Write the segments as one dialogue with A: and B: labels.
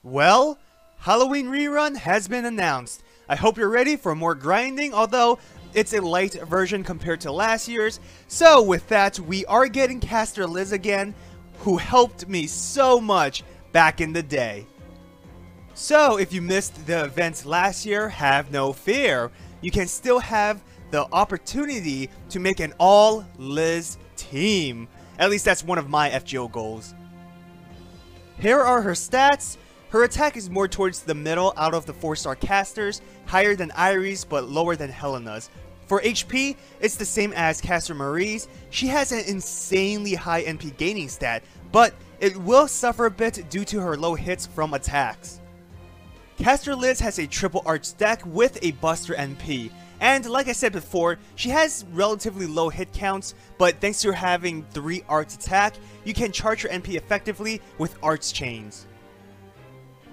A: Well, Halloween Rerun has been announced. I hope you're ready for more grinding, although it's a light version compared to last year's. So with that, we are getting Caster Liz again, who helped me so much back in the day. So if you missed the events last year, have no fear. You can still have the opportunity to make an all Liz team. At least that's one of my FGO goals. Here are her stats. Her attack is more towards the middle out of the 4-star casters, higher than Irie's but lower than Helena's. For HP, it's the same as Caster Marie's. She has an insanely high NP gaining stat, but it will suffer a bit due to her low hits from attacks. Caster Liz has a triple arch stack with a buster NP, and like I said before, she has relatively low hit counts, but thanks to her having 3 arts attack, you can charge her NP effectively with arts chains.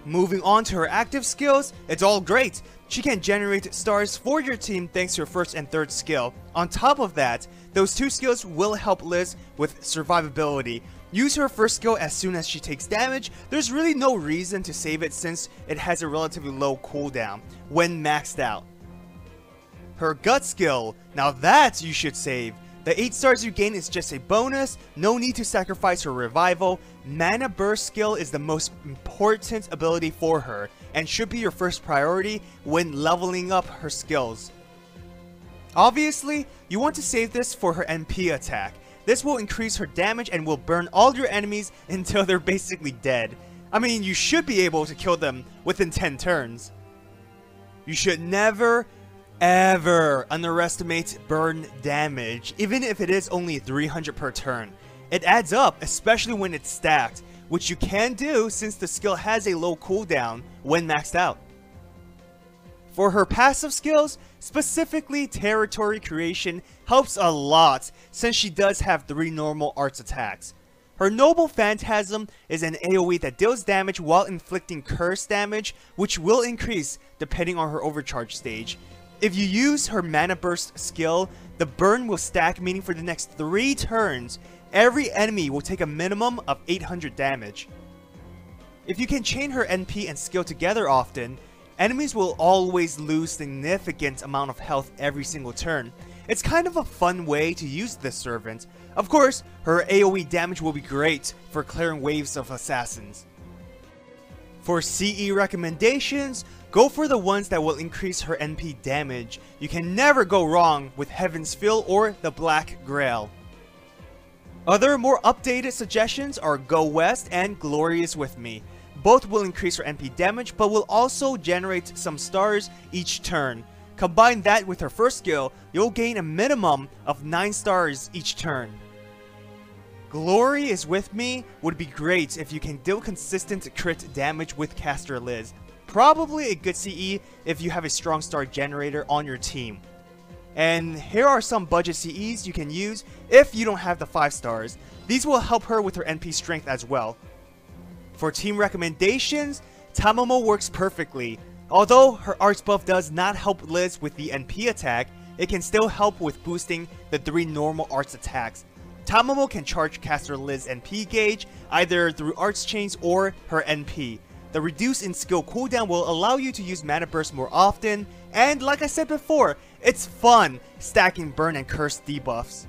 A: Moving on to her active skills, it's all great. She can generate stars for your team thanks to her first and third skill. On top of that, those 2 skills will help Liz with survivability. Use her first skill as soon as she takes damage. There's really no reason to save it since it has a relatively low cooldown when maxed out. Her gut skill, now that you should save. The 8 stars you gain is just a bonus, no need to sacrifice her revival. Mana burst skill is the most important ability for her, and should be your first priority when leveling up her skills. Obviously, you want to save this for her NP attack. This will increase her damage and will burn all your enemies until they're basically dead. I mean, you should be able to kill them within 10 turns. You should never ever underestimate burn damage, even if it is only 300 per turn. It adds up, especially when it's stacked, which you can do since the skill has a low cooldown when maxed out. For her passive skills, specifically Territory Creation helps a lot since she does have 3 normal arts attacks. Her Noble Phantasm is an AoE that deals damage while inflicting curse damage, which will increase depending on her overcharge stage. If you use her Mana Burst skill, the burn will stack, meaning for the next 3 turns, every enemy will take a minimum of 800 damage. If you can chain her NP and skill together often, enemies will always lose significant amount of health every single turn. It's kind of a fun way to use this servant. Of course, her AoE damage will be great for clearing waves of assassins. For CE recommendations, go for the ones that will increase her NP damage. You can never go wrong with Heaven's Feel or the Black Grail. Other more updated suggestions are Go West and Glorious With Me. Both will increase her NP damage but will also generate some stars each turn. Combine that with her first skill, you'll gain a minimum of 9 stars each turn. Glory Is With Me would be great if you can deal consistent crit damage with Caster Liz. Probably a good CE if you have a strong star generator on your team. And here are some budget CEs you can use if you don't have the 5 stars. These will help her with her NP strength as well. For team recommendations, Tamamo works perfectly. Although her arts buff does not help Liz with the NP attack, it can still help with boosting the 3 normal arts attacks. Tamamo can charge Caster Liz NP gauge either through arts chains or her NP. The reduce in skill cooldown will allow you to use Mana Burst more often, and like I said before, it's fun stacking burn and curse debuffs.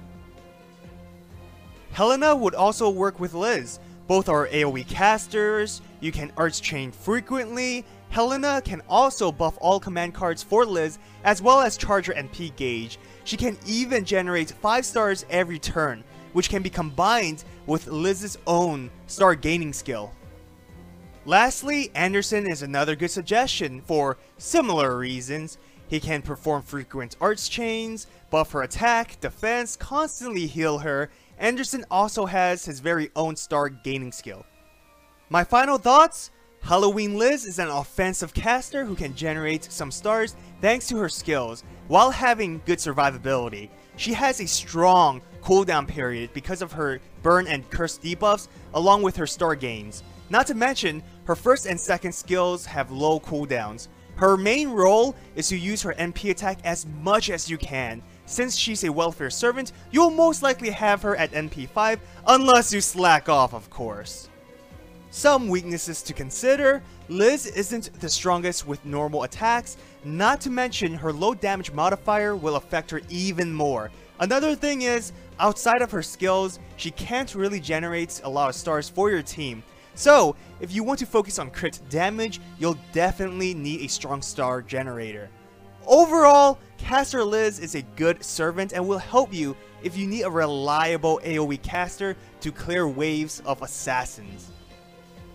A: Helena would also work with Liz. Both are AoE casters, you can arts chain frequently. Helena can also buff all command cards for Liz as well as charge her NP gauge. She can even generate 5 stars every turn, which can be combined with Liz's own star gaining skill. Lastly, Anderson is another good suggestion for similar reasons. He can perform frequent arts chains, buff her attack, defense, constantly heal her. Anderson also has his very own star gaining skill. My final thoughts? Halloween Liz is an offensive caster who can generate some stars thanks to her skills, while having good survivability. She has a strong cooldown period because of her burn and curse debuffs along with her star gains. Not to mention, her first and second skills have low cooldowns. Her main role is to use her NP attack as much as you can. Since she's a welfare servant, you'll most likely have her at NP 5 unless you slack off, of course. Some weaknesses to consider: Liz isn't the strongest with normal attacks, not to mention her low damage modifier will affect her even more. Another thing is, outside of her skills, she can't really generate a lot of stars for your team. So, if you want to focus on crit damage, you'll definitely need a strong star generator. Overall, Caster Liz is a good servant and will help you if you need a reliable AoE caster to clear waves of assassins.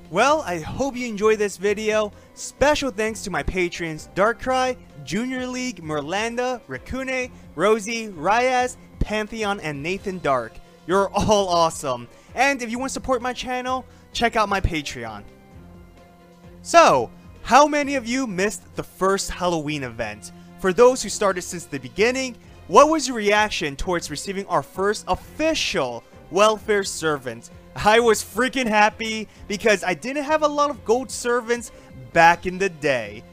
A: Well, I hope you enjoyed this video. Special thanks to my patrons Darkcry, Junior League, Merlanda, Rikune, Rosie, Ryaz, Pantheon, and NathanDarc. You're all awesome. And if you want to support my channel, check out my Patreon. So, how many of you missed the first Halloween event? For those who started since the beginning, what was your reaction towards receiving our first official welfare servant? I was freaking happy because I didn't have a lot of gold servants back in the day.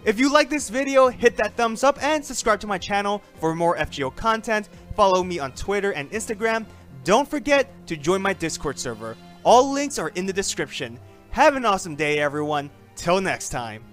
A: If you like this video, hit that thumbs up and subscribe to my channel for more FGO content. Follow me on Twitter and Instagram. Don't forget to join my Discord server. All links are in the description. Have an awesome day, everyone. Till next time.